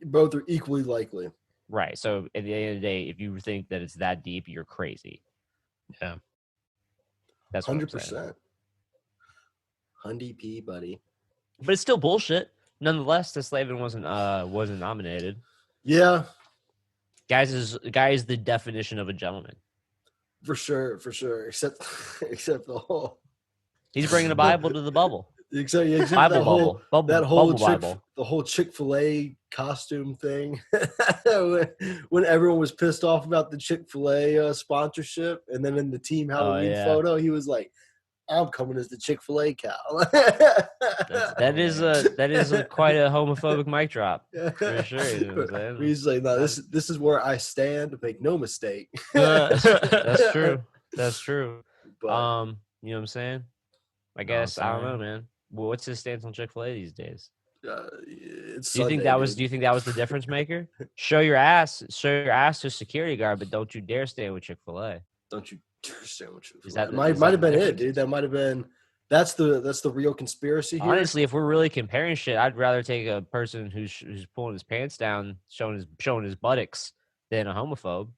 [SPEAKER 3] Both are equally likely.
[SPEAKER 2] right. So at the end of the day, if you think that it's that deep, you're crazy.
[SPEAKER 4] Yeah.
[SPEAKER 2] That's what I'm saying.
[SPEAKER 3] 100%. Hundy P, buddy.
[SPEAKER 2] But it's still bullshit. Nonetheless, that Slavin wasn't nominated.
[SPEAKER 3] Yeah,
[SPEAKER 2] Guy is the definition of a gentleman.
[SPEAKER 3] for sure. Except the whole.
[SPEAKER 2] He's bringing the Bible to the bubble.
[SPEAKER 3] Except
[SPEAKER 2] Bible
[SPEAKER 3] that whole,
[SPEAKER 2] bubble.
[SPEAKER 3] that whole
[SPEAKER 2] Bible.
[SPEAKER 3] the whole Chick-fil-A costume thing. when everyone was pissed off about the Chick-fil-A sponsorship, and then in the team Halloween photo, he was like, "I'm coming as the Chick-fil-A cow."
[SPEAKER 2] That is quite a homophobic mic drop for sure. You know what I'm saying?
[SPEAKER 3] He's like, "No, this is where I stand. Make no mistake."
[SPEAKER 2] That's true. That's true.
[SPEAKER 3] But,
[SPEAKER 2] You know what I'm saying? I guess I don't know, man. Well, what's his stance on Chick-fil-A these days?
[SPEAKER 3] it's
[SPEAKER 2] Do you think
[SPEAKER 3] Sunday,
[SPEAKER 2] that was?
[SPEAKER 3] dude.
[SPEAKER 2] Do you think that was the difference maker? Show your ass to a security guard, but don't you dare stand with Chick-fil-A.
[SPEAKER 3] Don't you dare sandwich it.
[SPEAKER 2] Is that-
[SPEAKER 3] might
[SPEAKER 2] is that
[SPEAKER 3] have
[SPEAKER 2] the
[SPEAKER 3] been it,
[SPEAKER 2] difference?
[SPEAKER 3] dude. That might have been. That's the real conspiracy here.
[SPEAKER 2] Honestly, if we're really comparing shit, I'd rather take a person who's pulling his pants down, showing his buttocks, than a homophobe.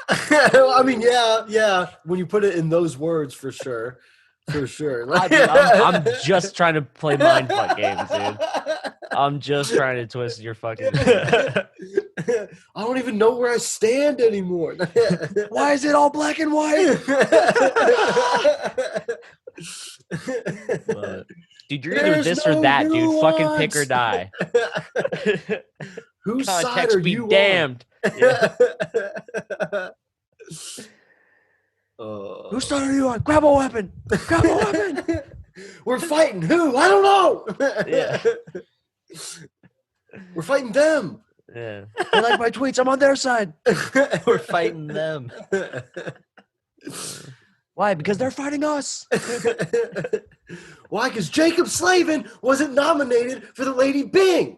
[SPEAKER 3] I mean, yeah. When you put it in those words, for sure.
[SPEAKER 2] I'm just trying to play mind fuck games, dude. I'm just trying to twist your fucking.
[SPEAKER 3] I don't even know where I stand anymore.
[SPEAKER 2] Why is it all black and white? Dude, you're either
[SPEAKER 3] There's
[SPEAKER 2] this or
[SPEAKER 3] no
[SPEAKER 2] that, dude. Fucking pick or
[SPEAKER 3] nuance.
[SPEAKER 2] die.
[SPEAKER 3] Whose side
[SPEAKER 2] Context
[SPEAKER 3] are
[SPEAKER 2] be
[SPEAKER 3] you
[SPEAKER 2] damned. Yeah.
[SPEAKER 3] on?
[SPEAKER 2] Whose side are you on? Grab a weapon. Grab a weapon.
[SPEAKER 3] We're fighting who? I don't know.
[SPEAKER 2] Yeah.
[SPEAKER 3] We're fighting them.
[SPEAKER 2] Yeah. They like my tweets. I'm on their side.
[SPEAKER 4] We're fighting them.
[SPEAKER 2] Why? Because they're fighting us.
[SPEAKER 3] Why? Because Jacob Slavin wasn't nominated for the Lady Bing.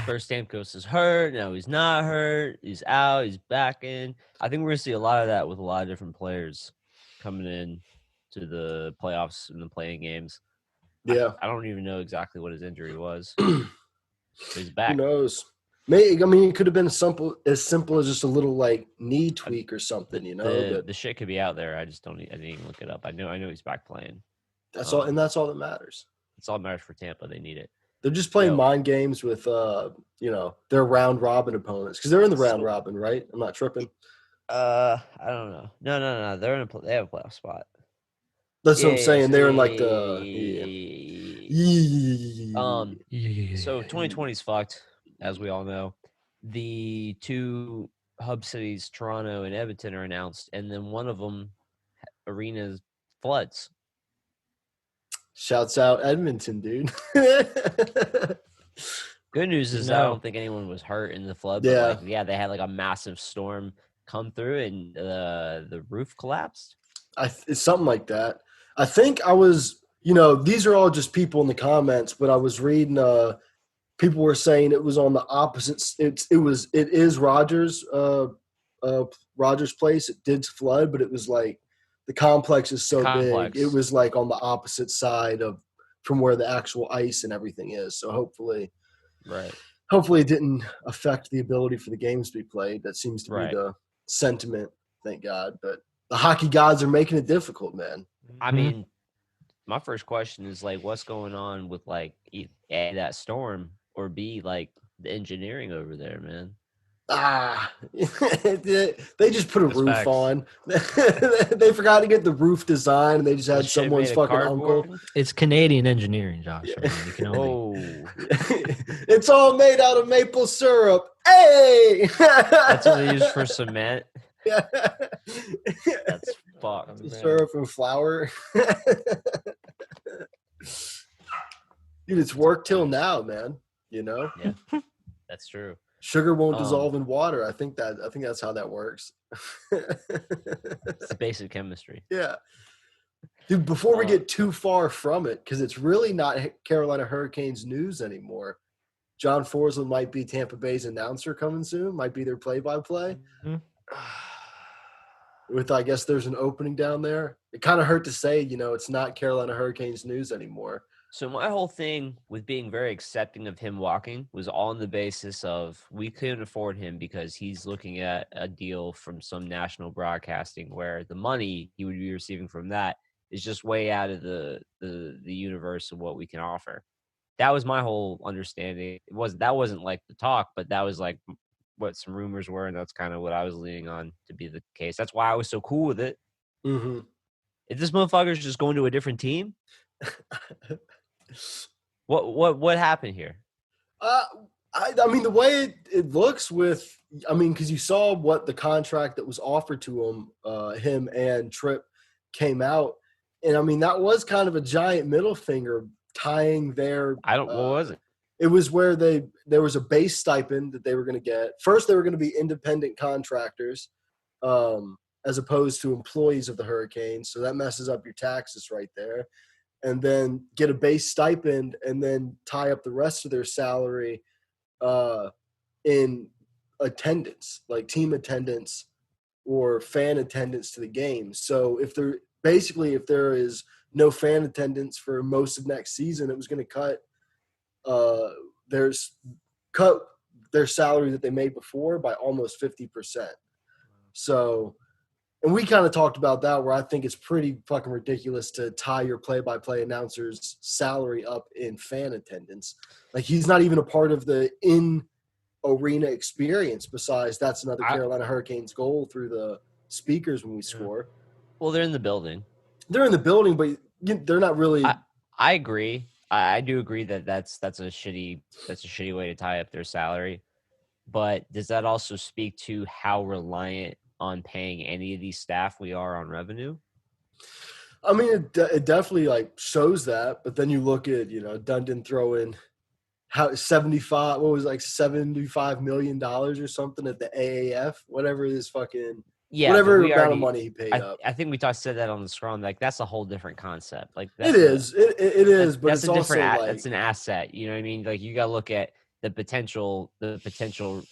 [SPEAKER 2] First Stamkos is hurt. Now he's not hurt. He's out. He's back in. I think we're going to see a lot of that with a lot of different players coming in to the playoffs and the playing games.
[SPEAKER 3] Yeah.
[SPEAKER 2] I don't even know exactly what his injury was. But he's back.
[SPEAKER 3] Who knows? Maybe, I mean, it could have been as simple as just a little like knee tweak or something, you know.
[SPEAKER 2] The shit could be out there. I didn't even look it up. I know he's back playing.
[SPEAKER 3] That's all, and that's all that matters.
[SPEAKER 2] It's all matters for Tampa. They need it.
[SPEAKER 3] They're just playing
[SPEAKER 2] Yo.
[SPEAKER 3] mind games with, their round robin opponents because they're in the round
[SPEAKER 2] So-
[SPEAKER 3] robin, right? I'm not tripping.
[SPEAKER 2] I don't know. No. They're in they have a playoff spot.
[SPEAKER 3] That's what I'm saying.
[SPEAKER 2] So
[SPEAKER 3] They're in like the
[SPEAKER 2] So 2020 is fucked, as we all know. The two hub cities, Toronto and Edmonton, are announced, and then one of them, arenas, floods.
[SPEAKER 3] Shouts out Edmonton, dude.
[SPEAKER 2] Good news is I don't think anyone was hurt in the flood, but
[SPEAKER 3] Yeah.
[SPEAKER 2] they had like a massive storm come through and the roof collapsed.
[SPEAKER 3] It's something like that. I think I was, these are all just people in the comments, but I was reading. People were saying it was on the opposite. It is Rogers. Rogers Place. It did flood, but it was like the complex is so big. It was like on the opposite side from where the actual ice and everything is. So hopefully it didn't affect the ability for the games to be played. That seems to be the sentiment. Thank God. But the hockey gods are making it difficult, man.
[SPEAKER 2] I mean, my first question is like, what's going on with like A, that storm, or B, like the engineering over there, man?
[SPEAKER 3] They just put a roof on. They forgot to get the roof design, and they just had someone's fucking uncle.
[SPEAKER 4] It's Canadian engineering, Josh. I mean, you can only...
[SPEAKER 3] It's all made out of maple syrup. Hey,
[SPEAKER 2] that's what they use for cement.
[SPEAKER 3] Yeah,
[SPEAKER 2] that's fucked.
[SPEAKER 3] Syrup and flour. Dude, it's worked till now, man.
[SPEAKER 2] Yeah, that's true.
[SPEAKER 3] Sugar won't dissolve in water. I think that's how that works.
[SPEAKER 2] It's basic chemistry.
[SPEAKER 3] Yeah. Dude, before we get too far from it, because it's really not Carolina Hurricanes news anymore. John Forsland might be Tampa Bay's announcer coming soon. Might be their play-by-play. Mm-hmm. With, I guess there's an opening down there. It kind of hurt to say, it's not Carolina Hurricanes news anymore.
[SPEAKER 2] So my whole thing with being very accepting of him walking was all on the basis of we couldn't afford him because he's looking at a deal from some national broadcasting where the money he would be receiving from that is just way out of the universe of what we can offer. That was my whole understanding. That wasn't like the talk, but that was like what some rumors were, and that's kind of what I was leaning on to be the case. That's why I was so cool with it.
[SPEAKER 3] Mm-hmm.
[SPEAKER 2] If this motherfucker's just going to a different team, what happened here?
[SPEAKER 3] I mean, the way it looks because you saw what the contract that was offered to him and Tripp came out, and I mean that was kind of a giant middle finger tying their.
[SPEAKER 2] What was it?
[SPEAKER 3] It was where there was a base stipend that they were going to get. First, they were going to be independent contractors, as opposed to employees of the Hurricanes. So that messes up your taxes right there. And then get a base stipend and then tie up the rest of their salary in attendance, like team attendance or fan attendance to the games. So if there is no fan attendance for most of next season, it was going to cut their salary that they made before by almost 50%. So, and we kind of talked about that where I think it's pretty fucking ridiculous to tie your play-by-play announcer's salary up in fan attendance. Like he's not even a part of the in-arena experience besides that's another Carolina Hurricanes goal through the speakers when we score.
[SPEAKER 2] Well, they're in the building.
[SPEAKER 3] They're in the building, but they're not really.
[SPEAKER 2] I agree. I do agree that that's a shitty way to tie up their salary. But does that also speak to how reliant on paying any of these staff we are on revenue?
[SPEAKER 3] I mean, it definitely like shows that. But then you look at Dundon throwing $75 million or something at the AAF, whatever it is, fucking. Yeah, whatever amount of money he paid up.
[SPEAKER 2] I think we said that on the Scrum. Like that's a whole different concept. Like
[SPEAKER 3] it is, but it's also
[SPEAKER 2] that's an asset. You know what I mean? Like you got to look at the potential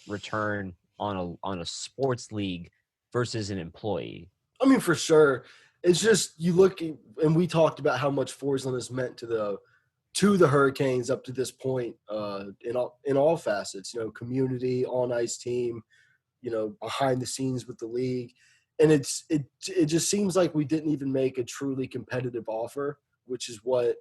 [SPEAKER 2] return on a sports league versus an employee. I
[SPEAKER 3] mean, for sure. It's just you look, and we talked about how much Forsland has meant to the Hurricanes up to this point in all facets. Community, on ice team. Behind the scenes with the league. And it just seems like we didn't even make a truly competitive offer, which is what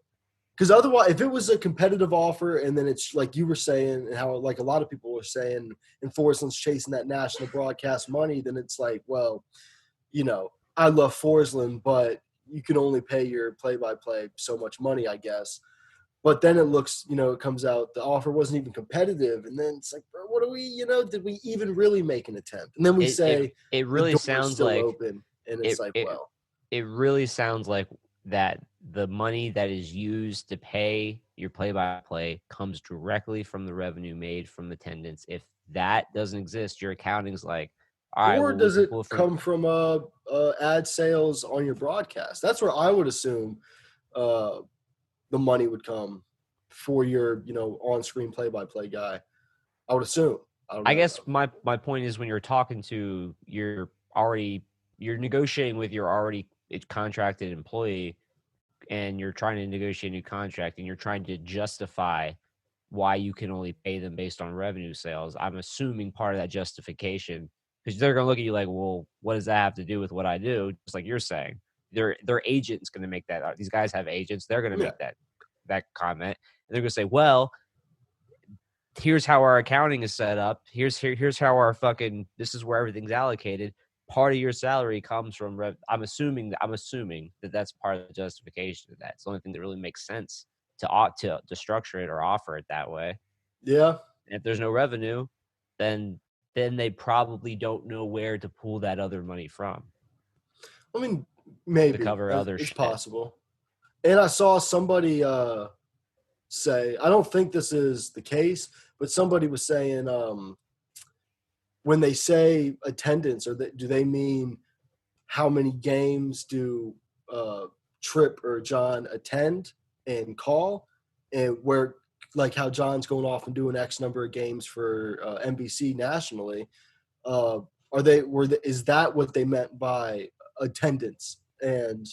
[SPEAKER 3] Because otherwise, if it was a competitive offer, and then it's like you were saying, and how like a lot of people were saying, and Forsland's chasing that national broadcast money, then it's like, well, I love Forsland, but you can only pay your play-by-play so much money, I guess. But then it looks, it comes out the offer wasn't even competitive, and then it's like, bro, what do we, did we even really make an attempt? And then we say
[SPEAKER 2] it really
[SPEAKER 3] the door's
[SPEAKER 2] sounds
[SPEAKER 3] still
[SPEAKER 2] like
[SPEAKER 3] open, and it's like, well,
[SPEAKER 2] it really sounds like that the money that is used to pay your play-by-play comes directly from the revenue made from attendance. If that doesn't exist, your accounting's like, all right,
[SPEAKER 3] or
[SPEAKER 2] well,
[SPEAKER 3] does it
[SPEAKER 2] we'll
[SPEAKER 3] come from ad sales on your broadcast? That's where I would assume the money would come for your, on-screen play-by-play guy. I would assume.
[SPEAKER 2] I guess my point is when you're talking to you're negotiating with your already contracted employee, and you're trying to negotiate a new contract, and you're trying to justify why you can only pay them based on revenue sales. I'm assuming part of that justification, because they're going to look at you like, well, what does that have to do with what I do? Just like you're saying, their agent's going to make that. These guys have agents. They're going to make that comment. And they're going to say, well, here's how our accounting is set up. Here's how our this is where everything's allocated. Part of your salary comes from I'm assuming that that's part of the justification of that. It's the only thing that really makes sense to structure it or offer it that way.
[SPEAKER 3] Yeah.
[SPEAKER 2] And if there's no revenue, then they probably don't know where to pull that other money from.
[SPEAKER 3] I mean, maybe
[SPEAKER 2] to cover other
[SPEAKER 3] it's
[SPEAKER 2] shit.
[SPEAKER 3] possible. And I saw somebody say, I don't think this is the case, but somebody was saying when they say attendance, do they mean how many games do Trip or John attend and call, and where like how John's going off and doing X number of games for NBC nationally? Is that what they meant by attendance? And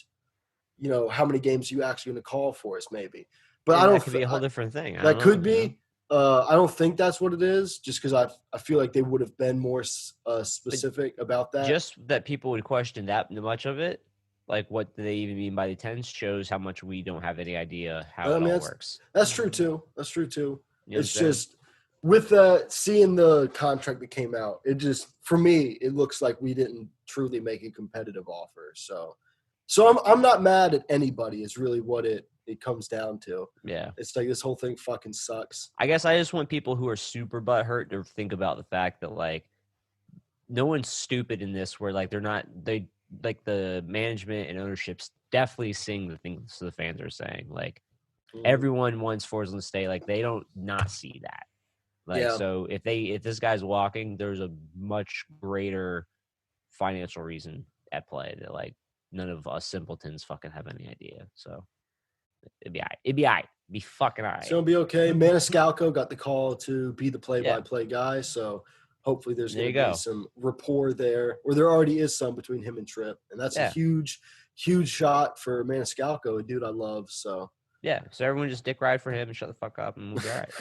[SPEAKER 3] how many games are you actually going to call for us? Maybe, but I don't.
[SPEAKER 2] That could be a whole different thing.
[SPEAKER 3] That could be. I don't think that's what it is, just because I feel like they would have been more specific about that.
[SPEAKER 2] Just that people would question that much of it, like what do they even mean by the attendance, shows how much we don't have any idea how it all works.
[SPEAKER 3] That's true too.
[SPEAKER 2] You know
[SPEAKER 3] It's just with seeing the contract that came out, it just, for me, it looks like we didn't truly make a competitive offer. So I'm not mad at anybody is really what it comes down to.
[SPEAKER 2] Yeah.
[SPEAKER 3] It's like this whole thing fucking sucks.
[SPEAKER 2] I guess I just want people who are super butthurt to think about the fact that like no one's stupid in this, where like they like the management and ownership's definitely seeing the things the fans are saying. Like everyone wants Forsland to stay. Like they don't not see that. Like, so if this guy's walking, there's a much greater financial reason at play that like none of us simpletons fucking have any idea. So it'd be all right. It'd be fucking all right.
[SPEAKER 3] It's gonna be okay. Maniscalco got the call to be the play-by-play guy, so hopefully there's gonna be some rapport there, or there already is some between him and Tripp, and that's a huge shot for Maniscalco, a dude I love. So
[SPEAKER 2] so everyone just dick ride for him and shut the fuck up, and we'll be all right.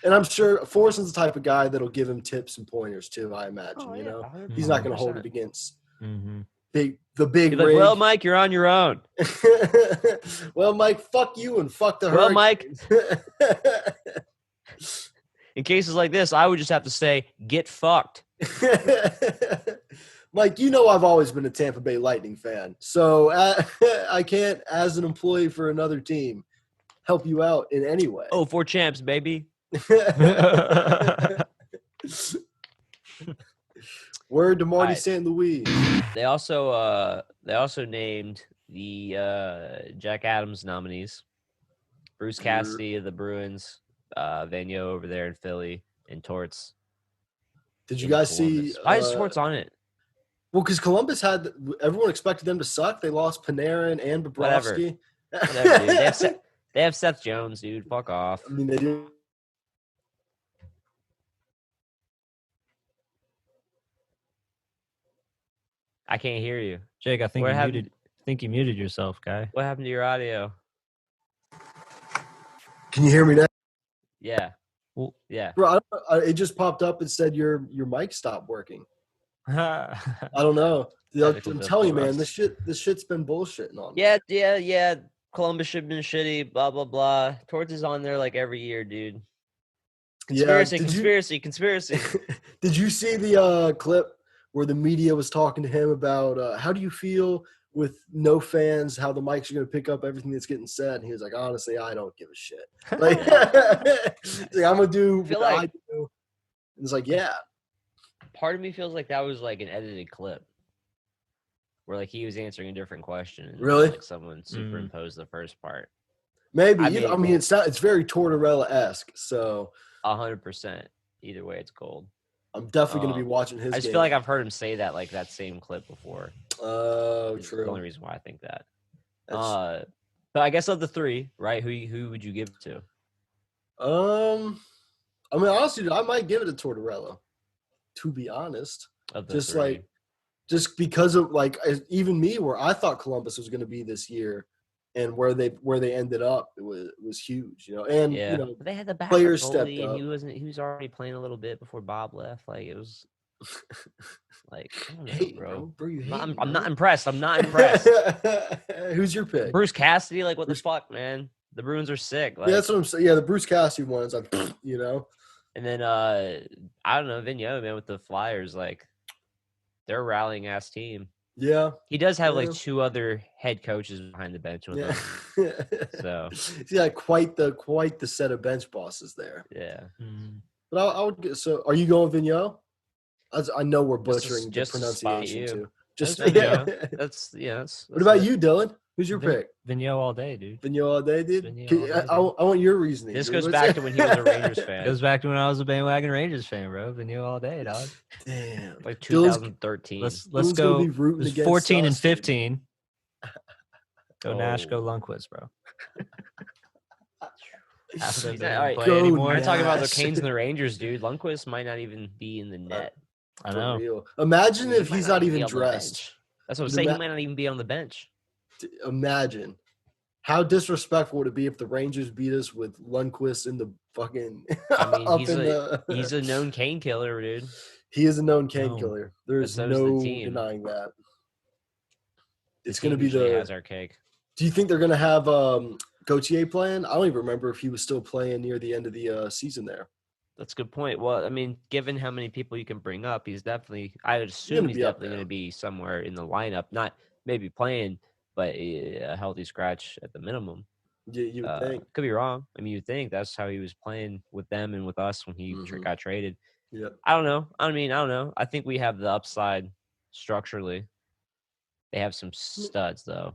[SPEAKER 3] And I'm sure Forsland's the type of guy that'll give him tips and pointers too. I imagine,
[SPEAKER 2] 100%.
[SPEAKER 3] He's not going to hold it against
[SPEAKER 2] Mm-hmm.
[SPEAKER 3] the big
[SPEAKER 2] Like,
[SPEAKER 3] rig.
[SPEAKER 2] well, Mike, you're on your own.
[SPEAKER 3] Well, Mike, fuck you and fuck the
[SPEAKER 2] Well, Mike,
[SPEAKER 3] Hurricanes.
[SPEAKER 2] in cases like this, I would just have to say, get fucked.
[SPEAKER 3] Mike, I've always been a Tampa Bay Lightning fan, so I can't, as an employee for another team, help you out in any way.
[SPEAKER 2] Oh, 4 champs, baby.
[SPEAKER 3] Word to Marty
[SPEAKER 2] Right.
[SPEAKER 3] St. Louis.
[SPEAKER 2] They also named the Jack Adams nominees: Bruce Cassidy of the Bruins, Vigneault over there in Philly, and Torts.
[SPEAKER 3] Did you guys see?
[SPEAKER 2] Why is Torts on it?
[SPEAKER 3] Well, because Columbus everyone expected them to suck. They lost Panarin and Bobrovsky.
[SPEAKER 2] Whatever, dude. They have Seth Jones, dude. Fuck off.
[SPEAKER 3] I mean, they do.
[SPEAKER 2] I can't hear you.
[SPEAKER 4] Jake, I think you muted yourself, guy.
[SPEAKER 2] What happened to your audio?
[SPEAKER 3] Can you hear me now?
[SPEAKER 2] Yeah.
[SPEAKER 4] Well,
[SPEAKER 2] Yeah.
[SPEAKER 3] Bro, it just popped up and said your mic stopped working. I don't know. I'm telling you, man, this shit's been bullshitting on me.
[SPEAKER 2] Yeah. Columbus should have been shitty, blah, blah, blah. Torts is on there like every year, dude.
[SPEAKER 3] Yeah.
[SPEAKER 2] Conspiracy.
[SPEAKER 3] Did you see the clip where the media was talking to him about how do you feel with no fans, how the mics are going to pick up everything that's getting said? And he was like, honestly, I don't give a shit. Like, he's like, I'm going to do
[SPEAKER 2] feel
[SPEAKER 3] what I
[SPEAKER 2] like-
[SPEAKER 3] do. And it's like, yeah.
[SPEAKER 2] Part of me feels like that was like an edited clip where like he was answering a different question. And
[SPEAKER 3] Really?
[SPEAKER 2] Like someone superimposed the first part.
[SPEAKER 3] Maybe.
[SPEAKER 2] I
[SPEAKER 3] I mean,
[SPEAKER 2] mean-
[SPEAKER 3] it's very Tortorella-esque. So
[SPEAKER 2] 100%. Either way, it's gold.
[SPEAKER 3] I'm definitely going to be watching his
[SPEAKER 2] I just
[SPEAKER 3] game.
[SPEAKER 2] feel like I've heard him say that like that same clip before.
[SPEAKER 3] Oh,
[SPEAKER 2] It's the only
[SPEAKER 3] true.
[SPEAKER 2] reason why I think that.
[SPEAKER 3] That's-
[SPEAKER 2] But I guess of the three, right? Who would you give it to?
[SPEAKER 3] I mean, honestly, I might give it to Tortorella, to be honest.
[SPEAKER 2] Of the
[SPEAKER 3] Just
[SPEAKER 2] three?
[SPEAKER 3] like, just because of like even me, where I thought Columbus was going to be this year, and where they ended up, it was huge, you know. And
[SPEAKER 2] Yeah,
[SPEAKER 3] you know,
[SPEAKER 2] but they had the backup
[SPEAKER 3] players
[SPEAKER 2] goalie,
[SPEAKER 3] stepped
[SPEAKER 2] and
[SPEAKER 3] up.
[SPEAKER 2] he was already playing a little bit before Bob left. Like it was, like I don't know,
[SPEAKER 3] Hate,
[SPEAKER 2] bro.
[SPEAKER 3] bro, you hate.
[SPEAKER 2] I'm not impressed. I'm not impressed.
[SPEAKER 3] Who's your pick?
[SPEAKER 2] Bruce Cassidy, like what the fuck, man? The Bruins are sick. Like,
[SPEAKER 3] Yeah, that's what I'm saying. Yeah, the Bruce Cassidy one is like, you know.
[SPEAKER 2] and then I don't know, Vigneault, man, with the Flyers, like they're a rallying ass team.
[SPEAKER 3] Yeah,
[SPEAKER 2] He does have like
[SPEAKER 3] Yeah.
[SPEAKER 2] 2 other head coaches behind the bench with
[SPEAKER 3] yeah.
[SPEAKER 2] him. So
[SPEAKER 3] Yeah, quite the set of bench bosses there.
[SPEAKER 2] yeah,
[SPEAKER 3] But I would get, so. Are you going Vigneault? I know we're
[SPEAKER 2] Just to-
[SPEAKER 3] butchering
[SPEAKER 2] just
[SPEAKER 3] the
[SPEAKER 2] to spite
[SPEAKER 3] pronunciation
[SPEAKER 2] you.
[SPEAKER 3] too. Just
[SPEAKER 2] That's Vigneault. That's
[SPEAKER 3] What about
[SPEAKER 2] it.
[SPEAKER 3] you, Dylan? Who's your
[SPEAKER 4] Vin-
[SPEAKER 3] pick?
[SPEAKER 4] Vigneault all day, dude.
[SPEAKER 3] Vigneault all day, dude.
[SPEAKER 4] Vigneault all day,
[SPEAKER 3] I want your reasoning.
[SPEAKER 2] This
[SPEAKER 3] dude.
[SPEAKER 2] goes
[SPEAKER 3] What's
[SPEAKER 2] back
[SPEAKER 3] it?
[SPEAKER 2] to when he was a Rangers fan.
[SPEAKER 4] It goes back to when I was a bandwagon Rangers fan, bro. Vigneault all day, dog.
[SPEAKER 3] Damn.
[SPEAKER 2] Like
[SPEAKER 3] Dylan's-
[SPEAKER 2] 2013.
[SPEAKER 4] Let's
[SPEAKER 3] Dylan's gonna
[SPEAKER 4] go.
[SPEAKER 3] be
[SPEAKER 4] It
[SPEAKER 3] rooting
[SPEAKER 4] was
[SPEAKER 3] against
[SPEAKER 4] 14 and
[SPEAKER 3] us, dude.
[SPEAKER 4] 15. Go Nash, go
[SPEAKER 2] Oh.
[SPEAKER 4] Lundqvist, bro.
[SPEAKER 2] He's
[SPEAKER 4] They
[SPEAKER 2] not-
[SPEAKER 4] don't
[SPEAKER 2] all right,
[SPEAKER 4] play
[SPEAKER 3] go
[SPEAKER 4] anymore.
[SPEAKER 2] We're talking about the
[SPEAKER 3] Nash.
[SPEAKER 2] Canes and the Rangers, dude. Lundqvist might not even be in the net.
[SPEAKER 4] I
[SPEAKER 3] For
[SPEAKER 4] know.
[SPEAKER 3] real. Imagine
[SPEAKER 2] He
[SPEAKER 3] if
[SPEAKER 2] might
[SPEAKER 3] he's not
[SPEAKER 2] be
[SPEAKER 3] even
[SPEAKER 2] on the
[SPEAKER 3] dressed.
[SPEAKER 2] bench. That's what I'm
[SPEAKER 3] Dude,
[SPEAKER 2] saying. He
[SPEAKER 3] ima-
[SPEAKER 2] might not even be on the bench.
[SPEAKER 3] Imagine how disrespectful would it be if the Rangers beat us with Lundqvist in the fucking
[SPEAKER 2] I mean,
[SPEAKER 3] up
[SPEAKER 2] he's
[SPEAKER 3] in
[SPEAKER 2] a
[SPEAKER 3] the
[SPEAKER 2] he's a known cane killer, dude.
[SPEAKER 3] he is a known cane
[SPEAKER 4] No.
[SPEAKER 3] killer. There's
[SPEAKER 2] But so is the
[SPEAKER 3] no
[SPEAKER 2] team.
[SPEAKER 3] denying that.
[SPEAKER 2] The
[SPEAKER 3] It's going to
[SPEAKER 2] team
[SPEAKER 3] be
[SPEAKER 2] usually
[SPEAKER 3] the.
[SPEAKER 2] has our cake.
[SPEAKER 3] Do you think they're going to have Gauthier playing? I don't even remember if he was still playing near the end of the season there.
[SPEAKER 2] That's a good point. Well, I mean, given how many people you can bring up, he's definitely. I would assume he's
[SPEAKER 3] be up
[SPEAKER 2] definitely
[SPEAKER 3] there.
[SPEAKER 2] going to be somewhere in the lineup. Not maybe playing, but a healthy scratch at the minimum.
[SPEAKER 3] You would think.
[SPEAKER 2] Could be wrong. I mean, you'd think that's how he was playing with them and with us when he
[SPEAKER 3] Mhm.
[SPEAKER 2] got traded.
[SPEAKER 3] Yep.
[SPEAKER 2] I don't know. I mean, I don't know. I think we have the upside structurally. They have some studs though.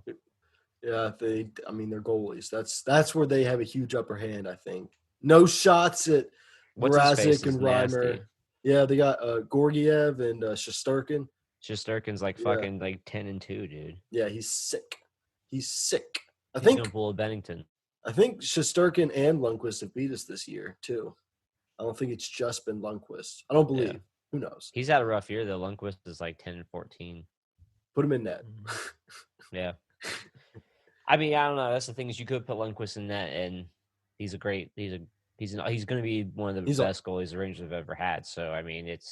[SPEAKER 3] Yeah, they're goalies. That's where they have a huge upper hand, I think. No shots at
[SPEAKER 2] What's his face
[SPEAKER 3] Mrazek
[SPEAKER 2] is
[SPEAKER 3] and
[SPEAKER 2] nasty.
[SPEAKER 3] Reimer. Yeah, they got Gorgiev and Shesterkin.
[SPEAKER 2] Shesterkin's like
[SPEAKER 3] Yeah.
[SPEAKER 2] fucking like 10-2, dude.
[SPEAKER 3] Yeah, he's sick. He's sick. I
[SPEAKER 2] He's
[SPEAKER 3] think
[SPEAKER 2] gonna pull a Bennington.
[SPEAKER 3] Shesterkin and Lundqvist have beat us this year too. I don't think it's just been Lundqvist. I don't believe.
[SPEAKER 2] Yeah.
[SPEAKER 3] Who knows?
[SPEAKER 2] He's had a rough year though. Lundqvist is like 10-14.
[SPEAKER 3] Put him in net.
[SPEAKER 2] Yeah. I mean, I don't know. That's the thing is you could put Lundqvist in that, and he's going to be one of the
[SPEAKER 3] He's a-
[SPEAKER 2] best goalies the Rangers have ever had. So I mean, it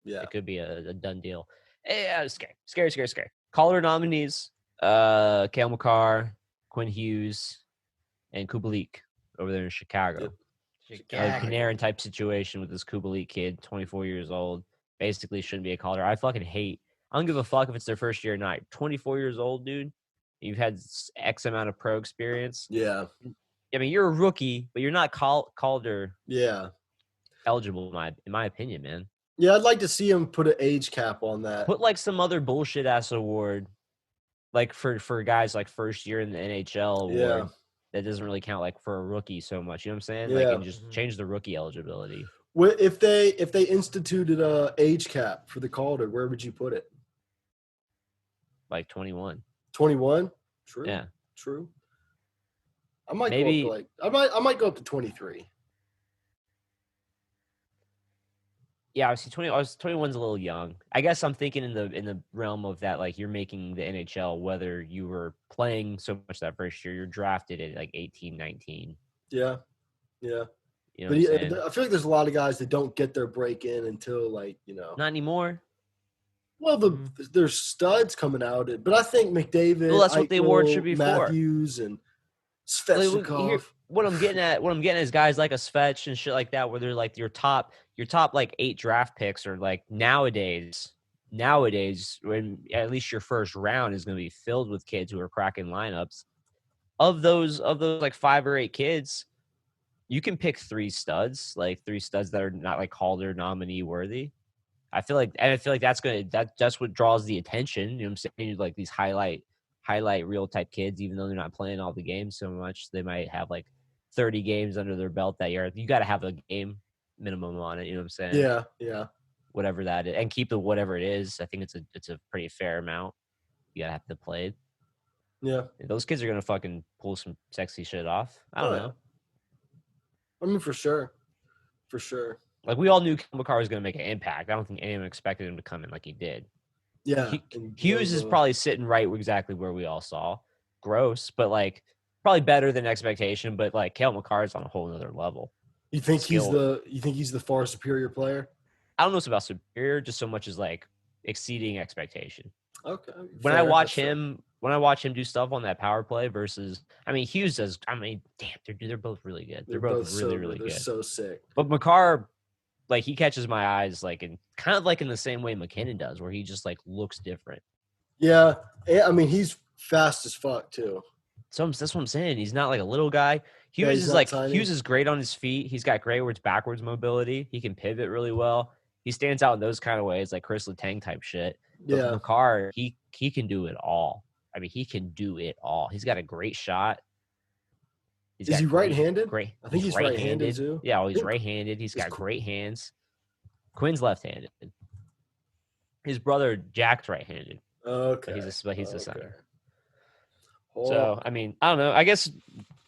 [SPEAKER 3] Yeah.
[SPEAKER 2] could be a done deal. Yeah, scary. Caller nominees: Cale Makar, Quinn Hughes, and Kubalik over there in Chicago. A Panarin type situation with this Kubalik kid, 24 years old, basically shouldn't be a caller. I don't give a fuck if it's their first year or not. 24 years old, dude. You've had X amount of pro experience.
[SPEAKER 3] Yeah.
[SPEAKER 2] I mean, you're a rookie, but you're not Calder
[SPEAKER 3] Yeah.
[SPEAKER 2] eligible, in my opinion, man.
[SPEAKER 3] Yeah, I'd like to see him put an age cap on that.
[SPEAKER 2] Put like some other bullshit ass award, like for guys like first year in the NHL award.
[SPEAKER 3] Yeah.
[SPEAKER 2] That doesn't really count like for a rookie so much. You know what I'm saying?
[SPEAKER 3] Yeah.
[SPEAKER 2] Like, and just change the rookie eligibility.
[SPEAKER 3] If they instituted a age cap for the Calder, where would you put it?
[SPEAKER 2] Like 21.
[SPEAKER 3] 21? True.
[SPEAKER 2] Yeah.
[SPEAKER 3] True. I might
[SPEAKER 2] Maybe-
[SPEAKER 3] go up to I might go up to 23.
[SPEAKER 2] Yeah, I see 21's a little young. I guess I'm thinking in the realm of that, like you're making the NHL, whether you were playing so much that first year, you're drafted at like 18, 19.
[SPEAKER 3] Yeah. Yeah.
[SPEAKER 2] You know
[SPEAKER 3] But
[SPEAKER 2] what I'm saying?
[SPEAKER 3] I feel like there's a lot of guys that don't get their break in until
[SPEAKER 2] Not anymore.
[SPEAKER 3] well, there's studs coming out. But I think McDavid,
[SPEAKER 2] Well, that's what the award
[SPEAKER 3] Eichel,
[SPEAKER 2] should be for.
[SPEAKER 3] Matthews, and Svechnikov.
[SPEAKER 2] What I'm getting at is guys like a Svech and shit like that, where they're like your top like 8 draft picks are like nowadays when at least your first round is going to be filled with kids who are cracking lineups. Of those like 5 or 8 kids, you can pick 3 studs that are not like Calder nominee worthy. I feel like that's what draws the attention. You know what I'm saying? Like these highlight reel type kids, even though they're not playing all the games so much, they might have like 30 games under their belt that year. You got to have a game minimum on it. You know what I'm saying?
[SPEAKER 3] Yeah, yeah.
[SPEAKER 2] Whatever that is, and keep the whatever it is. I think it's a pretty fair amount. You gotta have to play it.
[SPEAKER 3] Yeah.
[SPEAKER 2] Those kids are gonna fucking pull some sexy shit off. I don't know.
[SPEAKER 3] I mean, for sure.
[SPEAKER 2] Like we all knew Makar was gonna make an impact. I don't think anyone expected him to come in like he did.
[SPEAKER 3] Yeah.
[SPEAKER 2] Hughes is probably sitting right exactly where we all saw. Gross, but like probably better than expectation. But like Cale Makar is on a whole nother level.
[SPEAKER 3] You think he's the far superior player?
[SPEAKER 2] I don't know if it's about superior, just so much as like exceeding expectation.
[SPEAKER 3] Okay.
[SPEAKER 2] When I watch him do stuff on that power play versus, I mean, Hughes does. I mean, damn, they're both really good. They're both really, really good.
[SPEAKER 3] They're so sick.
[SPEAKER 2] But Makar, like he catches my eyes, like in kind of like in the same way McKinnon does, where he just like looks different.
[SPEAKER 3] Yeah, I mean he's fast as fuck too.
[SPEAKER 2] So that's what I'm saying. He's not like a little guy. Hughes is great on his feet. He's got great backwards mobility. He can pivot really well. He stands out in those kind of ways, like Chris Letang type shit. But
[SPEAKER 3] Yeah,
[SPEAKER 2] Makar, he can do it all. I mean, he can do it all. He's got a great shot.
[SPEAKER 3] Is he right-handed?
[SPEAKER 2] Great.
[SPEAKER 3] I think he's right-handed too.
[SPEAKER 2] Yeah, well, he's right-handed. He's got great hands. Quinn's left-handed. His brother Jack's right-handed.
[SPEAKER 3] Okay.
[SPEAKER 2] But he's a center.
[SPEAKER 3] Oh.
[SPEAKER 2] So I mean, I don't know. I guess,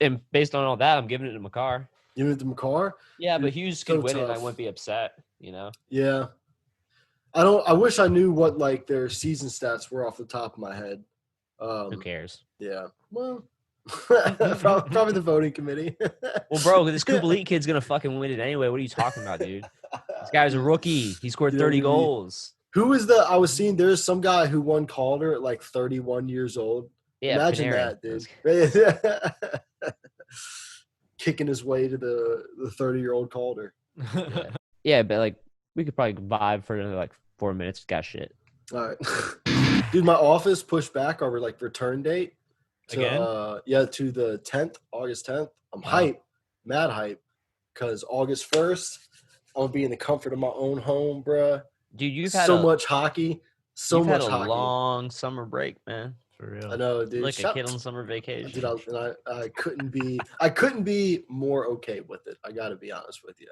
[SPEAKER 2] and based on all that, I'm giving it to Makar.
[SPEAKER 3] Giving it to Makar?
[SPEAKER 2] Yeah, but Hughes could win it. And I
[SPEAKER 3] tough.
[SPEAKER 2] wouldn't be upset. You know.
[SPEAKER 3] Yeah. I wish I knew what like their season stats were off the top of my head.
[SPEAKER 2] Who cares?
[SPEAKER 3] Yeah. Well, probably the voting committee.
[SPEAKER 2] Well, bro, this Kubalik kid's gonna fucking win it anyway. What are you talking about, dude? This guy's a rookie. He scored 30 goals.
[SPEAKER 3] Who is I was seeing there's some guy who won Calder at like 31 years old.
[SPEAKER 2] Yeah,
[SPEAKER 3] imagine
[SPEAKER 2] Panarin.
[SPEAKER 3] That, dude. Kicking his way to the 30-year-old Calder.
[SPEAKER 2] Yeah, but like we could probably vibe for another like 4 minutes. Got shit.
[SPEAKER 3] All right. Dude, my office pushed back our like return date to,
[SPEAKER 4] Again?
[SPEAKER 3] to the 10th, August 10th. I'm hype, mad hype, because August 1st, I'm going to be in the comfort of my own home, bruh.
[SPEAKER 2] Dude, you've had
[SPEAKER 3] much hockey.
[SPEAKER 2] You've had a long summer break, man.
[SPEAKER 4] For real.
[SPEAKER 3] I know, dude.
[SPEAKER 2] Like a kid on summer vacation.
[SPEAKER 3] Dude, I couldn't be more okay with it. I got to be honest with you.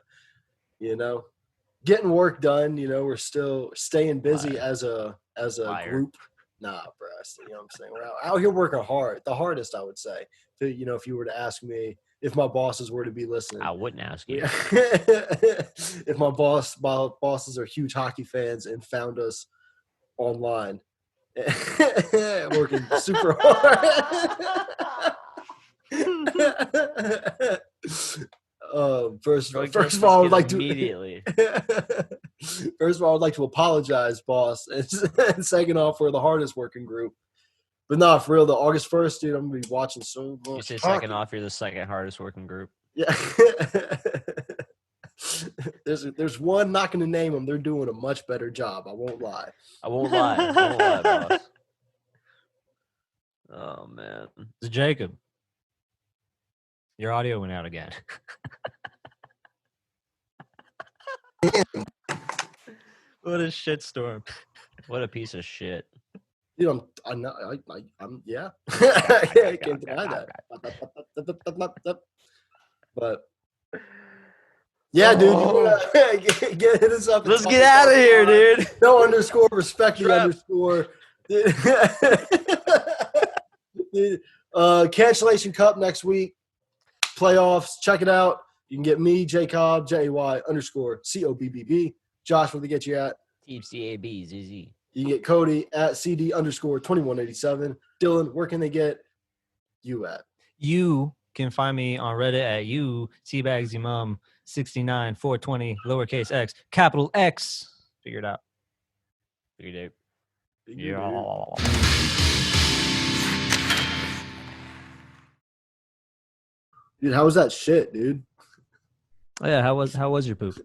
[SPEAKER 3] You know, getting work done. You know, we're still staying busy as a group. Nah, bro. You know what I'm saying? We're out here working hard. The hardest, I would say. You know, if you were to ask me if my bosses were to be listening,
[SPEAKER 2] I wouldn't ask you.
[SPEAKER 3] If my bosses are huge hockey fans and found us online, working super hard. First of all, I would like to
[SPEAKER 2] immediately.
[SPEAKER 3] First of all, I'd like to apologize, boss, and second off, we're the hardest working group. But nah, for real, the August 1st, dude, I'm gonna be watching so much.
[SPEAKER 2] You say
[SPEAKER 3] hockey.
[SPEAKER 2] second off, you're the second hardest working group.
[SPEAKER 3] Yeah. There's one, not gonna name them. They're doing a much better job. I won't lie.
[SPEAKER 2] Boss. Oh man,
[SPEAKER 4] It's Jacob. Your audio went out again. What a shitstorm.
[SPEAKER 2] what a piece of shit.
[SPEAKER 3] Dude, I'm yeah. I can't deny that. But yeah, dude, get hit us up.
[SPEAKER 2] Let's get out of here, dude.
[SPEAKER 3] No underscore respect the underscore. Dude, Cancellation Cup next week. Playoffs. Check it out. You can get me, J Cobb, JAY_COBBB. Josh, where they get you at?
[SPEAKER 2] Team CAB, ZZ.
[SPEAKER 3] You can get Cody at CD_2187. Dylan, where can they get you at?
[SPEAKER 4] You can find me on Reddit at Teabagsymum69420 lowercase x capital X. Figure it out.
[SPEAKER 2] Figured it.
[SPEAKER 3] Yeah.
[SPEAKER 2] Yeah.
[SPEAKER 3] Dude, how was that shit, dude?
[SPEAKER 4] Oh yeah, how was your poop?